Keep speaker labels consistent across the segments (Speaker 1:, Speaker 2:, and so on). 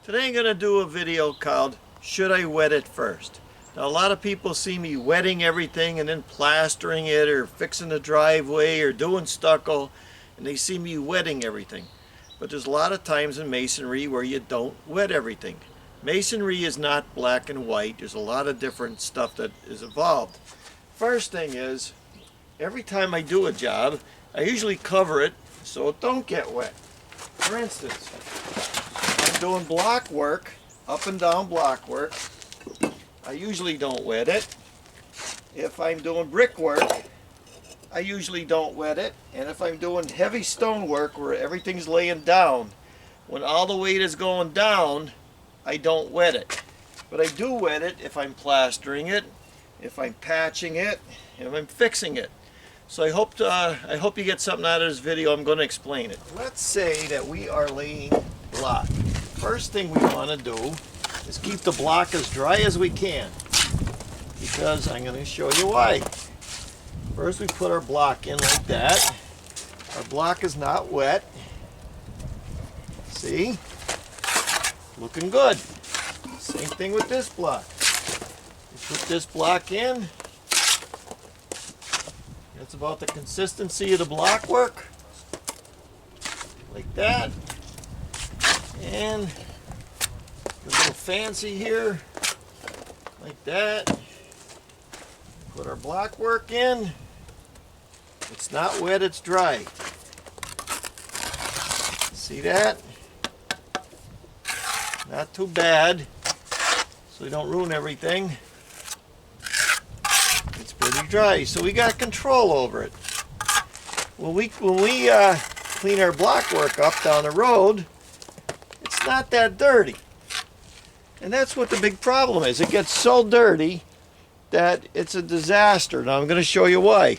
Speaker 1: Today I'm going to do a video called Should I Wet It First? Now a lot of people see me wetting everything and then plastering it or fixing the driveway or doing stucco, and they see me wetting everything. But there's a lot of times in masonry where you don't wet everything. Masonry is not black and white. There's a lot of different stuff that is involved. First thing is, every time I do a job, I usually cover it so it don't get wet. For instance, I'm doing block work, up and down block work. I usually don't wet it. If I'm doing brickwork, I usually don't wet it. And if I'm doing heavy stone work where everything's laying down, when all the weight is going down, I don't wet it. But I do wet it if I'm plastering it, if I'm patching it, if I'm fixing it. So I hope you get something out of this video. I'm going to explain it. Let's say that we are laying block. First thing we want to do is keep the block as dry as we can, because I'm going to show you why. First we put our block in like that. Our block is not wet. See? Looking good. Same thing with this block. You put this block in. That's about the consistency of the block work. Like that. And a little fancy here. Like that. Put our block work in. It's not wet, it's dry. See that? Not too bad, so we don't ruin everything. It's pretty dry, so we got control over it. When we clean our block work up down the road, it's not that dirty. And that's what the big problem is. It gets so dirty that it's a disaster. Now I'm going to show you why.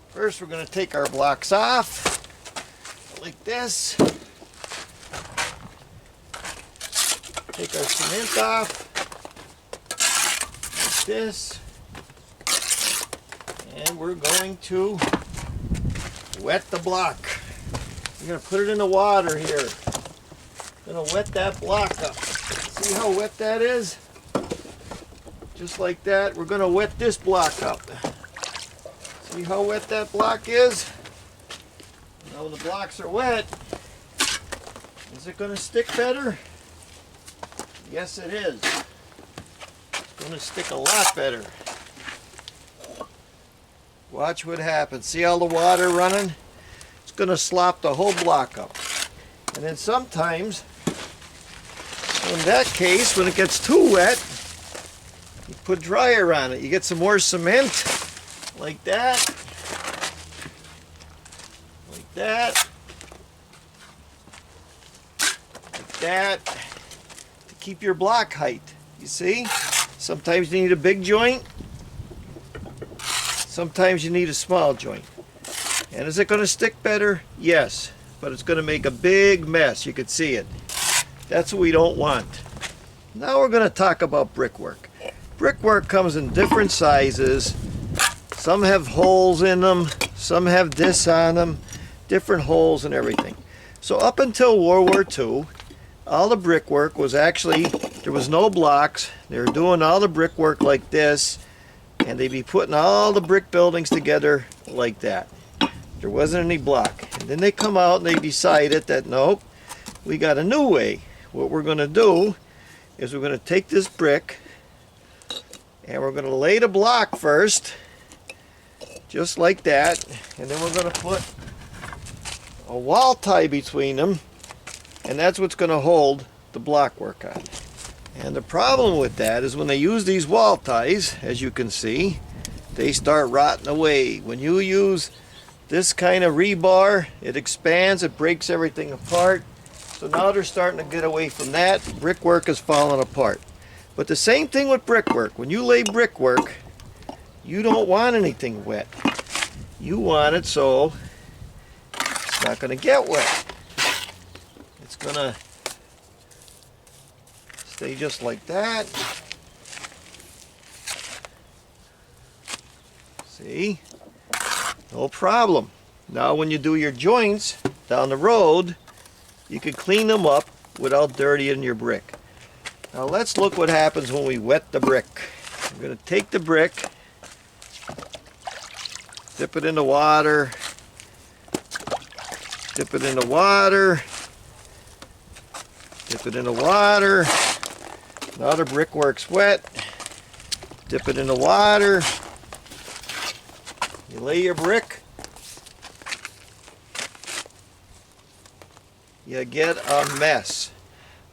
Speaker 1: First we're going to take our blocks off like this. Take our cement off like this. And we're going to wet the block. We're going to put it in the water here. Going to wet that block up. See how wet that is? Just like that. We're going to wet this block up. See how wet that block is? Now when the blocks are wet, is it going to stick better? Yes, it is. It's going to stick a lot better. Watch what happens. See all the water running? It's going to slop the whole block up. And then sometimes, in that case, when it gets too wet, you put dryer on it. You get some more cement, like that. Like that. Like that. To keep your block height. You see? Sometimes you need a big joint. Sometimes you need a small joint. And is it going to stick better? Yes. But it's going to make a big mess. You can see it. That's what we don't want. Now we're going to talk about brickwork. Brickwork comes in different sizes. Some have holes in them. Some have this on them. Different holes and everything. So up until World War II, all the brickwork was actually, there was no blocks. They were doing all the brickwork like this. And they'd be putting all the brick buildings together like that. There wasn't any block. And then they come out and they decided that nope, we got a new way. What we're going to do is we're going to take this brick and we're going to lay the block first, just like that. And then we're going to put a wall tie between them, and that's what's going to hold the block work on. And the problem with that is when they use these wall ties, as you can see, they start rotting away. When you use this kind of rebar, it expands, it breaks everything apart. So now they're starting to get away from that. Brickwork is falling apart. But the same thing with brickwork. When you lay brickwork, you don't want anything wet. You want it so it's not going to get wet. It's going to stay just like that. See? No problem. Now when you do your joints down the road, you can clean them up without dirtying your brick. Now let's look what happens when we wet the brick. I'm going to take the brick, dip it in the water, dip it in the water, dip it in the water. Now the brickwork's wet. Dip it in the water. You lay your brick. You get a mess.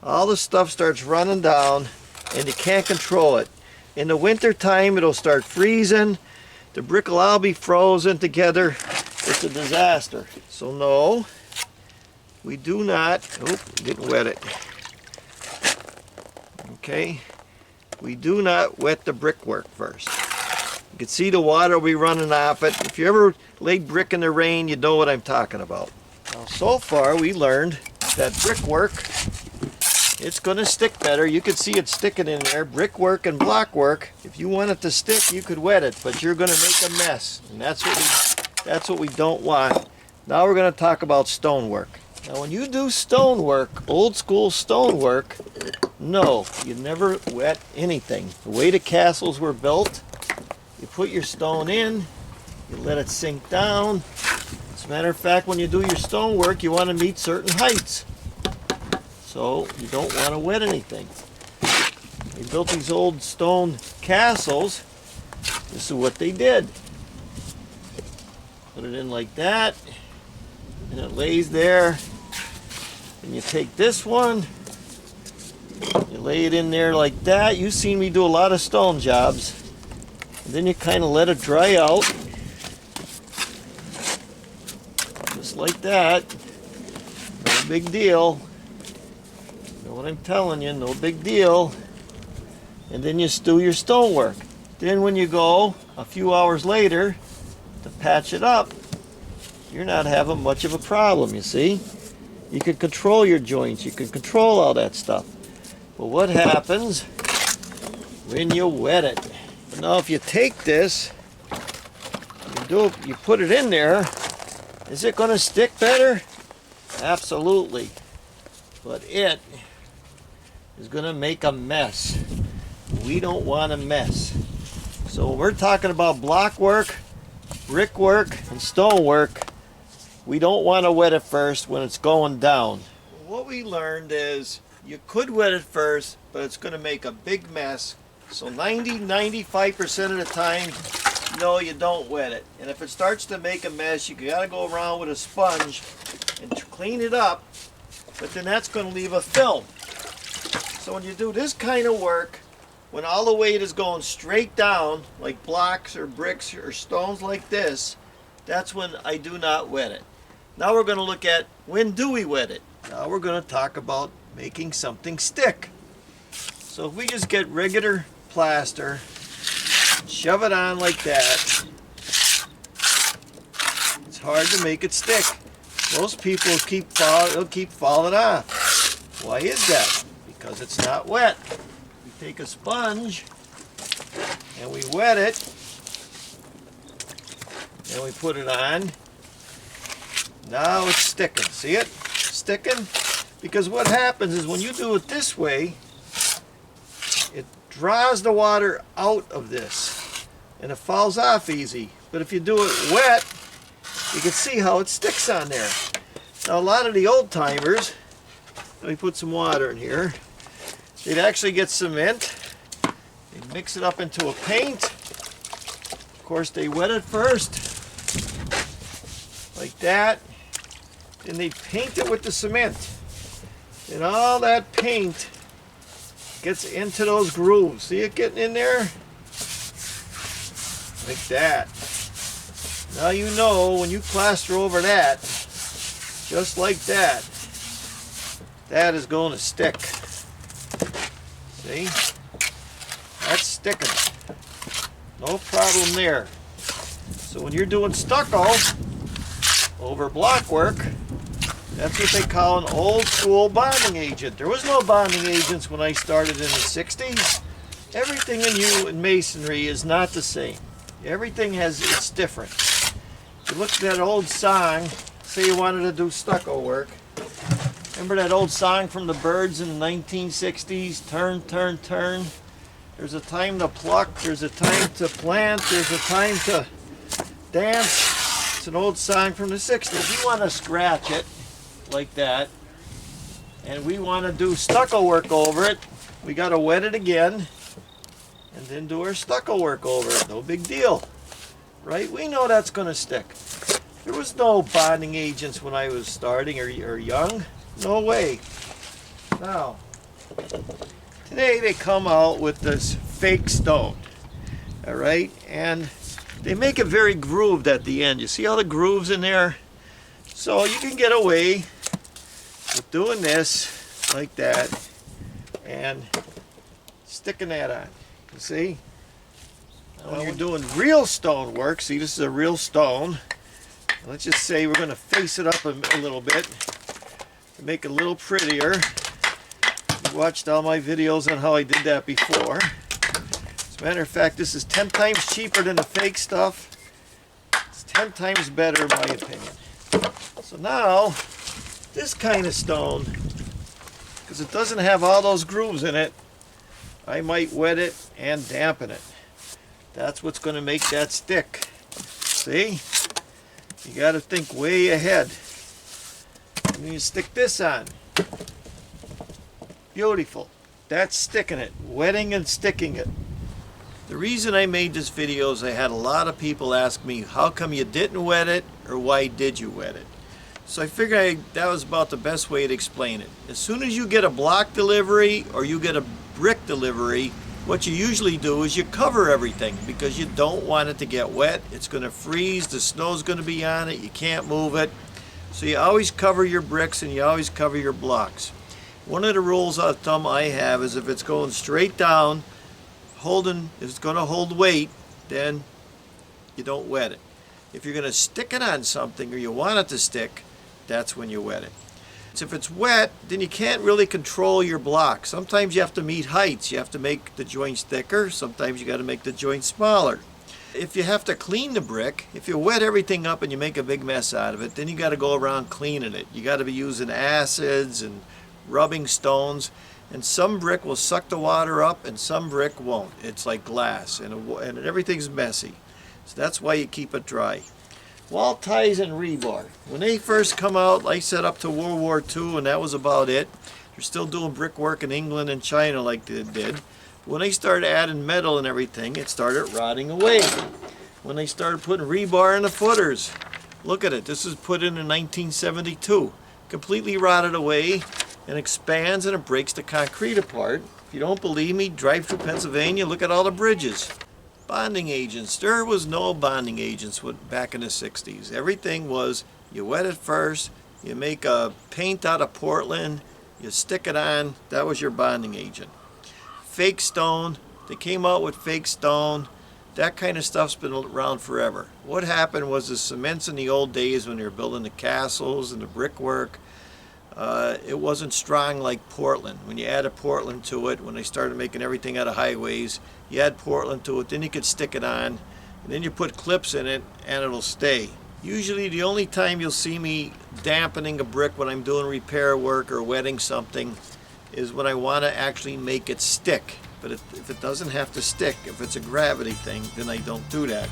Speaker 1: All the stuff starts running down and you can't control it. In the winter time it'll start freezing. The brick will all be frozen together. It's a disaster. So no, we do not, didn't wet it. Okay, we do not wet the brickwork first. You can see the water will be running off it. If you ever laid brick in the rain, you know what I'm talking about. Now, so far we learned that brickwork, it's going to stick better. You can see it sticking in there. Brickwork and blockwork, if you want it to stick, you could wet it, but you're going to make a mess, and that's what we don't want. Now we're going to talk about stonework. Now when you do stonework, old school stonework, no, you never wet anything. The way the castles were built, you put your stone in, you let it sink down. As a matter of fact, when you do your stonework, you want to meet certain heights. So you don't want to wet anything. They built these old stone castles. This is what they did. Put it in like that, and it lays there. And you take this one, you lay it in there like that. You've seen me do a lot of stone jobs. And then you kind of let it dry out. Just like that. No big deal. You know what I'm telling you, no big deal. And then you do your stonework. Then when you go a few hours later to patch it up, you're not having much of a problem, you see. You can control your joints, you can control all that stuff. But what happens when you wet it? Now if you take this, you put it in there, is it going to stick better? Absolutely. But it is going to make a mess. We don't want a mess. So when we're talking about blockwork, brickwork, and stonework, we don't want to wet it first when it's going down. What we learned is you could wet it first, but it's going to make a big mess. So 95% of the time, no, you don't wet it. And if it starts to make a mess, you got to go around with a sponge and clean it up, but then that's going to leave a film. So when you do this kind of work, when all the weight is going straight down, like blocks or bricks or stones like this, that's when I do not wet it. Now we're going to look at when do we wet it. Now we're going to talk about making something stick. So if we just get regular plaster, shove it on like that, it's hard to make it stick. Most people keep falling off. Why is that? Because it's not wet. We take a sponge and we wet it and we put it on. Now it's sticking. See it? Sticking? Because what happens is when you do it this way, it draws the water out of this and it falls off easy. But if you do it wet, you can see how it sticks on there. Now a lot of the old timers, let me put some water in here, they'd actually get cement, they'd mix it up into a paint. Of course they wet it first, like that. Then they paint it with the cement. And all that paint gets into those grooves. See it getting in there? Like that. Now you know when you plaster over that, just like that, that is going to stick. See? That's sticking. No problem there. So when you're doing stucco over blockwork, that's what they call an old school bonding agent. There was no bonding agents when I started in the 60s. Everything in masonry is not the same. Everything it's different. If you look at that old song, say you wanted to do stucco work, Remember that old song from the Birds in the 1960s? Turn, turn, turn. There's a time to pluck, there's a time to plant, there's a time to dance. It's an old song from the 60s. We want to scratch it like that, and we want to do stucco work over it. We got to wet it again and then do our stucco work over it. No big deal, right? We know that's going to stick. There was no bonding agents when I was starting or young. No way. Now, today they come out with this fake stone, all right? And they make it very grooved at the end. You see all the grooves in there? So you can get away with doing this like that and sticking that on. You see? Now when you're doing real stone work, see, this is a real stone. Let's just say we're going to face it up a little bit to make it a little prettier. You watched all my videos on how I did that before. As a matter of fact, this is 10 times cheaper than the fake stuff. It's 10 times better in my opinion. So now, this kind of stone, because it doesn't have all those grooves in it, I might wet it and dampen it. That's what's going to make that stick. See? You got to think way ahead. And then you stick this on. Beautiful. That's sticking it. Wetting and sticking it. The reason I made this video is I had a lot of people ask me, how come you didn't wet it, or why did you wet it? So I figured that was about the best way to explain it. As soon as you get a block delivery or you get a brick delivery, what you usually do is you cover everything because you don't want it to get wet. It's going to freeze, the snow's going to be on it, you can't move it. So you always cover your bricks and you always cover your blocks. One of the rules of thumb I have is if it's going straight down, if it's going to hold weight, then you don't wet it. If you're going to stick it on something or you want it to stick, that's when you wet it. So if it's wet, then you can't really control your block. Sometimes you have to meet heights. You have to make the joints thicker. Sometimes you got to make the joints smaller. If you have to clean the brick, if you wet everything up and you make a big mess out of it, then you got to go around cleaning it. You got to be using acids and rubbing stones. And some brick will suck the water up and some brick won't. It's like glass and everything's messy. So that's why you keep it dry. Wall ties and rebar. When they first come out, I said up to World War II, and that was about it. They're still doing brickwork in England and China like they did. When they started adding metal and everything, it started rotting away. When they started putting rebar in the footers, look at it. This was put in 1972. Completely rotted away and expands and it breaks the concrete apart. If you don't believe me, drive through Pennsylvania, look at all the bridges. Bonding agents. There was no bonding agents back in the 60s. Everything was you wet it first, you make a paint out of Portland, you stick it on, that was your bonding agent. Fake stone, they came out with fake stone. That kind of stuff's been around forever. What happened was the cements in the old days when they were building the castles and the brickwork, it wasn't strong like Portland. When you added Portland to it, when they started making everything out of highways, you add Portland to it, then you could stick it on, and then you put clips in it, and it'll stay. Usually the only time you'll see me dampening a brick when I'm doing repair work or wetting something is when I want to actually make it stick. But if it doesn't have to stick, if it's a gravity thing, then I don't do that.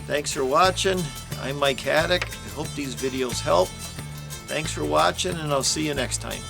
Speaker 1: Thanks for watching. I'm Mike Haduck. I hope these videos help. Thanks for watching, and I'll see you next time.